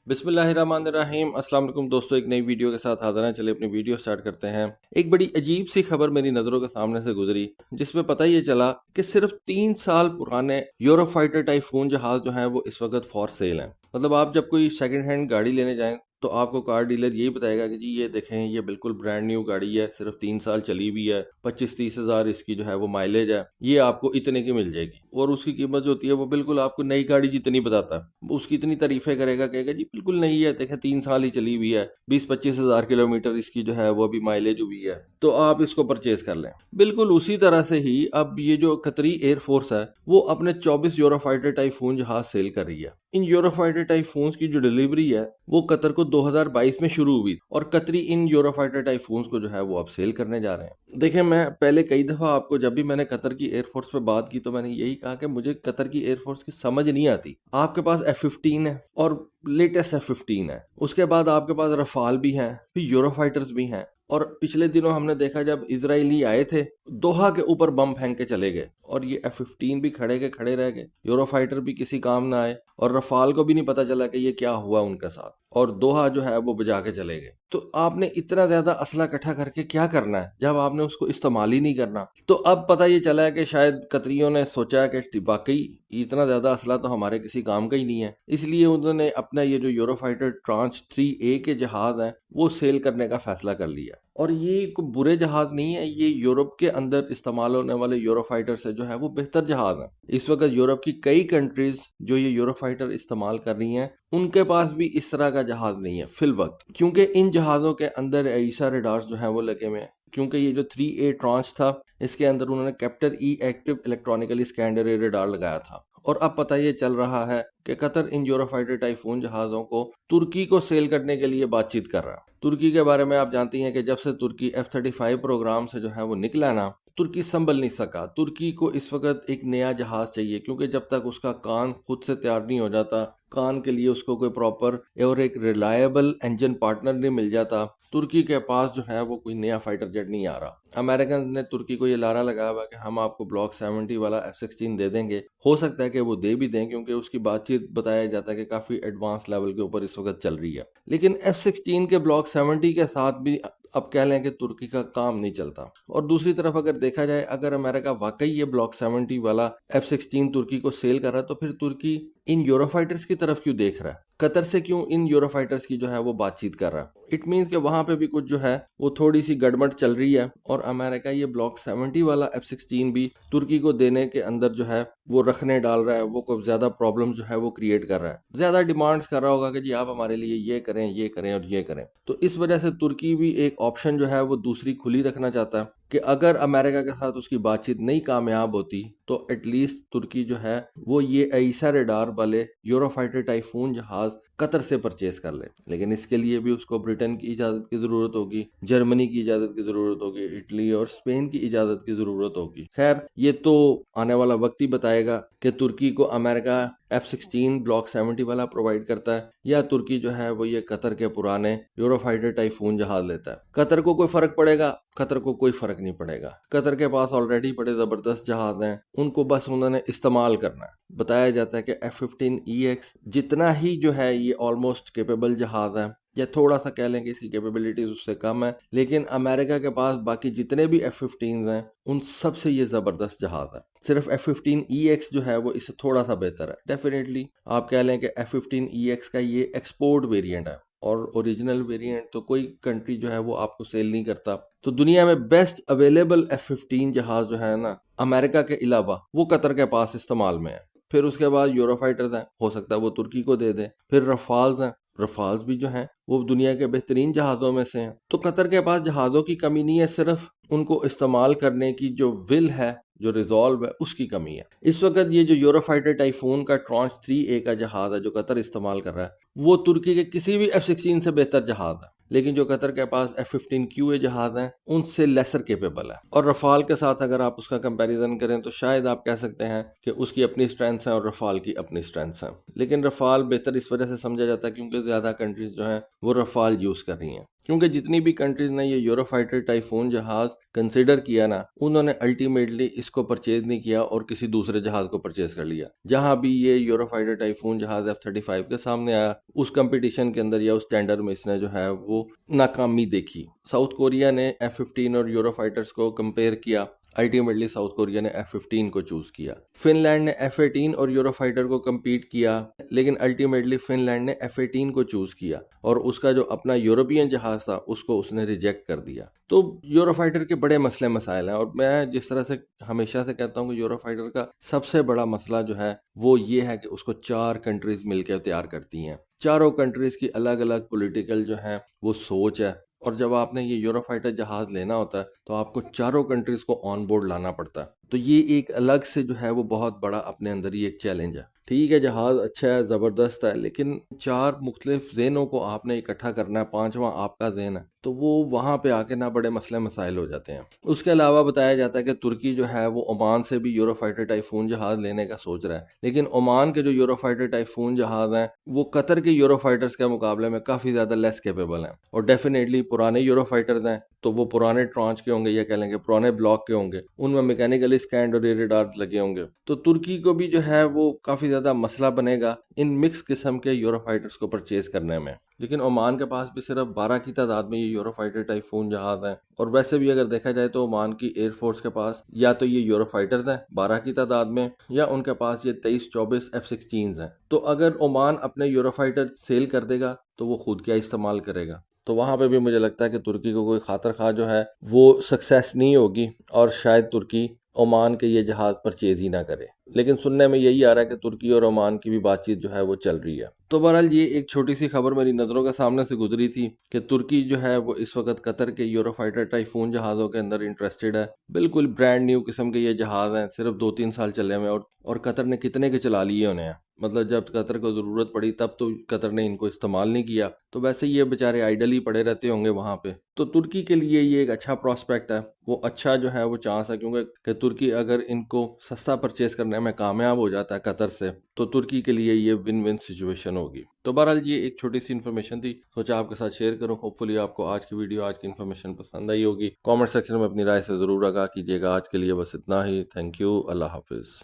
बिस्मिल्लाहिर्रहमानिर्रहीम। अस्सलाम वालेकुम दोस्तों, एक नई वीडियो के साथ हाजिर हैं। चलिए अपनी वीडियो स्टार्ट करते हैं। एक बड़ी अजीब सी खबर मेरी नज़रों के सामने से गुजरी, जिसमें पता ये चला कि सिर्फ 3 साल पुराने यूरोफाइटर टाइफून जहाज जो हैं वो इस वक्त फॉर सेल हैं। मतलब आप जब कोई सेकंड हैंड गाड़ी लेने जाएं तो आपको कार डीलर यही बताएगा कि जी ये देखें, ये बिल्कुल ब्रांड न्यू गाड़ी है, सिर्फ 3 साल चली हुई है, 25-30 हज़ार इसकी जो है वो माइलेज है, ये आपको इतने की मिल जाएगी। और उसकी कीमत जो होती है वो बिल्कुल आपको नई गाड़ी जितनी बताता है, उसकी इतनी तारीफें करेगा, कहेगा जी बिल्कुल नई है, देखें 3 साल ही चली हुई है, 20-25 हज़ार किलोमीटर इसकी जो है वो अभी माइलेज हुई है, तो आप इसको परचेज कर लें। बिल्कुल उसी तरह से ही अब ये जो कतरी एयरफोर्स है वो अपने 24 यूरोफाइटर टाइफून जहाज सेल कर रही है। इन यूरोफाइटर टाइफून्स की जो डिलीवरी है वो कतर को 2022 में शुरू हुई और कतरी इन यूरोफाइटर टाइफून्स को जो है वो अब सेल करने जा रहे हैं। देखिए, मैं पहले कई दफ़ा आपको जब भी मैंने कतर की एयरफोर्स पे बात की तो मैंने यही कहा कि मुझे कतर की एयरफोर्स की समझ नहीं आती। आपके पास F-15 है और लेटेस्ट F-15 है, उसके बाद आपके पास रफाल भी हैं, फिर यूरोफाइटर्स भी हैं, और पिछले दिनों हमने देखा जब इजरायली आए थे दोहा के ऊपर बम फेंक के चले गए और ये F-15 भी खड़े के खड़े रह गए, यूरोफाइटर भी किसी काम ना आए और रफाल को भी नहीं पता चला कि ये क्या हुआ उनके साथ, और दोहा जो है वो बजा के चले गए। तो आपने इतना ज्यादा असला इकट्ठा करके क्या करना है जब आपने उसको इस्तेमाल ही नहीं करना। तो अब पता ये चला है कि शायद कतरियों ने सोचा है कि वाकई इतना ज्यादा असला तो हमारे किसी काम का ही नहीं है, इसलिए उन्होंने अपना ये जो यूरोफाइटर ट्रांच 3A के जहाज हैं वो सेल करने का फैसला कर लिया। और ये कोई बुरे जहाज नहीं है, ये यूरोप के अंदर इस्तेमाल होने वाले यूरोफाइटर से जो है वो बेहतर जहाज है। इस वक्त यूरोप की कई कंट्रीज जो ये यूरोफाइटर इस्तेमाल कर रही हैं उनके पास भी इस तरह का जहाज नहीं है फिल वक्त, क्योंकि इन जहाज़ों के अंदर ईसा रेडार्स जो है वो लगे हुए हैं। क्योंकि ये जो 3A ट्रांच था इसके अंदर उन्होंने कैप्टर ई एक्टिव इलेक्ट्रॉनिकली स्कैंडर रेडार लगाया था। और अब पता ये चल रहा है कि कतर इन यूरोफाइटर टाइफून जहाज़ों को तुर्की को सेल करने के लिए बातचीत कर रहा है। तुर्की के बारे में आप जानती हैं कि जब से तुर्की F-35 प्रोग्राम से जो है वो निकला ना, तुर्की संभल नहीं सका। तुर्की को इस वक्त एक नया जहाज चाहिए, क्योंकि जब तक उसका कान खुद से तैयार नहीं हो जाता, कान के लिए उसको कोई प्रॉपर और एक रिलायबल इंजन पार्टनर नहीं मिल जाता, तुर्की के पास जो है वो कोई नया फाइटर जेट नहीं आ रहा। अमेरिकन ने तुर्की को ये लारा लगाया हुआ कि हम आपको ब्लॉक 70 वाला F-16 दे देंगे। हो सकता है कि वो दे भी दें, क्योंकि उसकी बातचीत बताया जाता है कि काफ़ी एडवांस लेवल के ऊपर इस वक्त चल रही है। लेकिन F-16 के ब्लॉक 70 के साथ भी अब कह लें कि तुर्की का काम नहीं चलता। और दूसरी तरफ अगर देखा जाए, अगर अमेरिका वाकई ये ब्लॉक 70 वाला F-16 तुर्की को सेल कर रहा है तो फिर तुर्की इन यूरोफाइटर्स की तरफ क्यों देख रहा है, कतर से क्यों इन यूरोफाइटर्स की जो है वो बातचीत कर रहा है। इट मीन्स कि वहां पे भी कुछ जो है वो थोड़ी सी गड़बड़ चल रही है, और अमेरिका ये ब्लॉक 70 वाला F-16 भी तुर्की को देने के अंदर जो है वो रखने डाल रहा है। वो कुछ ज्यादा प्रॉब्लम जो है वो क्रिएट कर रहा है, ज्यादा डिमांड्स कर रहा होगा कि जी आप हमारे लिए ये करें, ये करें और ये करें। तो इस वजह से तुर्की भी एक ऑप्शन जो है वो दूसरी खुली रखना चाहता है कि अगर अमेरिका के साथ उसकी बातचीत नहीं कामयाब होती तो एटलीस्ट तुर्की जो है वो ये ईसा रेडार वाले यूरोफाइटर टाइफून जहाज कतर से परचेज कर ले। लेकिन इसके लिए भी उसको ब्रिटेन की इजाज़त की ज़रूरत होगी, जर्मनी की इजाज़त की ज़रूरत होगी, इटली और स्पेन की इजाज़त की ज़रूरत होगी। खैर, ये तो आने वाला वक्त ही बताएगा कि तुर्की को अमेरिका F-16 ब्लॉक 70 वाला प्रोवाइड करता है या तुर्की जो है वो ये कतर के पुराने यूरोफाइटर टाइफून जहाज लेता है। कतर को कोई फर्क पड़ेगा? कतर को कोई फर्क नहीं पड़ेगा। कतर के पास ऑलरेडी बड़े जबरदस्त जहाज हैं, उनको बस उन्होंने इस्तेमाल करना है। बताया जाता है कि F-15EX जितना ही जो है ये ऑलमोस्ट केपेबल जहाज है, या थोड़ा सा कह लें कि इसकी कैपेबिलिटीज उससे कम है, लेकिन अमेरिका के पास बाकी जितने भी F-15 हैं उन सब से ये जबरदस्त जहाज है। सिर्फ F-15EX जो है वो इससे थोड़ा सा बेहतर है। डेफिनेटली आप कह लें कि F-15EX का ये एक्सपोर्ट वेरिएंट है, और ओरिजिनल वेरिएंट तो कोई कंट्री जो है वो आपको सेल नहीं करता। तो दुनिया में बेस्ट अवेलेबल F-15 जहाज जो है ना, अमेरिका के अलावा वो कतर के पास इस्तेमाल में है। फिर उसके बाद यूरोफाइटर्स हैं, हो सकता है वो तुर्की को दे दें। फिर रफाल्स हैं, रफाल्स भी जो हैं वो दुनिया के बेहतरीन जहाज़ों में से हैं। तो कतर के पास जहाज़ों की कमी नहीं है, सिर्फ उनको इस्तेमाल करने की जो विल है, जो रिजॉल्व है, उसकी कमी है। इस वक्त ये जो यूरोफाइटर टाइफून का ट्रांच 3A का जहाज है जो कतर इस्तेमाल कर रहा है, वो तुर्की के किसी भी F-16 से बेहतर जहाज है। लेकिन जो कतर के पास F-15QA जहाज हैं उनसे लेसर केपेबल है। और रफाल के साथ अगर आप उसका कंपैरिजन करें तो शायद आप कह सकते हैं कि उसकी अपनी स्ट्रेंथ्स हैं और रफाल की अपनी स्ट्रेंथ्स हैं। लेकिन रफाल बेहतर इस वजह से समझा जाता है क्योंकि ज़्यादा कंट्रीज जो हैं वो रफाल यूज़ कर रही हैं। क्योंकि जितनी भी कंट्रीज ने ये यूरोफाइटर टाइफून जहाज कंसिडर किया ना, उन्होंने अल्टीमेटली इसको परचेज नहीं किया और किसी दूसरे जहाज को परचेज कर लिया। जहां भी ये यूरोफाइटर टाइफून जहाज F-35 के सामने आया, उस कंपटीशन के अंदर या उस टेंडर में इसने जो है वो नाकामी देखी। साउथ कोरिया ने F-15 और यूरोफाइटर्स को कंपेयर किया, अल्टीमेटली साउथ कोरिया ने F-15 को चूज किया। फिनलैंड ने F-18 और यूरोफाइटर को compete किया, लेकिन अल्टीमेटली फिनलैंड ने F-18 को चूज किया और उसका जो अपना यूरोपियन जहाज था उसको उसने रिजेक्ट कर दिया। तो यूरोफाइटर के बड़े मसले मसाइल हैं, और मैं जिस तरह से हमेशा से कहता हूँ कि यूरोफाइटर का सबसे बड़ा मसला जो है वो ये है कि उसको 4 कंट्रीज मिलकर तैयार करती हैं। चारों कंट्रीज की अलग अलग पॉलिटिकल जो है वो सोच है, और जब आपने ये यूरोफाइटर जहाज लेना होता है तो आपको चारों कंट्रीज को ऑन बोर्ड लाना पड़ता है। तो ये एक अलग से जो है वो बहुत बड़ा अपने अंदर ही एक चैलेंज है। ठीक है, जहाज अच्छा है, ज़बरदस्त है, लेकिन 4 मुख्तलिफ ज़हनों को आपने इकट्ठा करना है, 5वां आपका ज़हन है, तो वो वहाँ पे आके ना बड़े मसले मसाइल हो जाते हैं। उसके अलावा बताया जाता है कि तुर्की जो है वो ओमान से भी यूरोफाइटर टाइफून जहाज लेने का सोच रहा है, लेकिन ओमान के जो यूरोफाइटर टाइफून जहाज हैं वो कतर के यूरोफाइटर्स के मुकाबले में काफ़ी ज़्यादा लेस कैपेबल हैं, और डेफिनेटली पुराने यूरोफाइटर्स हैं तो वो पुराने ट्रांच के होंगे या कह लेंगे पुराने ब्लॉक के होंगे, उनमें मैकेनिकली स्कैंड और रेडार लगे होंगे। तो तुर्की को भी जो है वो काफ़ी ज़्यादा मसला बनेगा इन मिक्स किस्म के यूरोफाइटर्स को परचेज करने में। लेकिन ओमान के पास भी सिर्फ 12 की तादाद में ये यूरोफाइटर टाइफून जहाज हैं, और वैसे भी अगर देखा जाए तो ओमान की एयरफोर्स के पास या तो ये यूरोफाइटर्स हैं 12 की तादाद में, या उनके पास ये 23-24 F-16 हैं। तो अगर ओमान अपने यूरोफाइटर सेल कर देगा तो वो खुद क्या इस्तेमाल करेगा? तो वहाँ पे भी मुझे लगता है कि तुर्की को कोई खातर खा जो है वो सक्सेस नहीं होगी, और शायद तुर्की ओमान के ये जहाज परचेज ही ना करे। लेकिन सुनने में यही आ रहा है कि तुर्की और ओमान की भी बातचीत जो है वो चल रही है। तो बहरहाल ये एक छोटी सी खबर मेरी नज़रों के सामने से गुजरी थी कि तुर्की जो है वो इस वक्त कतर के यूरोफाइटर टाइफून जहाज़ों के अंदर इंटरेस्टेड है। बिल्कुल ब्रांड न्यू किस्म के ये जहाज़ हैं, सिर्फ 2-3 साल चले हुए, और कतर ने कितने के चला लिए उन्हें हैं। मतलब जब कतर को ज़रूरत पड़ी तब तो कतर ने इनको इस्तेमाल नहीं किया, तो वैसे ये बेचारे आइडल ही पड़े रहते होंगे वहाँ पे। तो तुर्की के लिए ये एक अच्छा प्रॉस्पेक्ट है, वो अच्छा जो है वो चांस है, क्योंकि तुर्की अगर इनको सस्ता परचेज करने में कामयाब हो जाता है कतर से, तो तुर्की के लिए ये विन विन सिचुएशन होगी। तो बहरहाल ये एक छोटी सी इन्फॉर्मेशन थी, सोचा आपके साथ शेयर करूं। होपफुली आपको आज की वीडियो, आज की इन्फॉर्मेशन पसंद आई होगी। कमेंट सेक्शन में अपनी राय से ज़रूर आगाह कीजिएगा। आज के लिए बस इतना ही। Thank you. अल्लाह हाफिज़।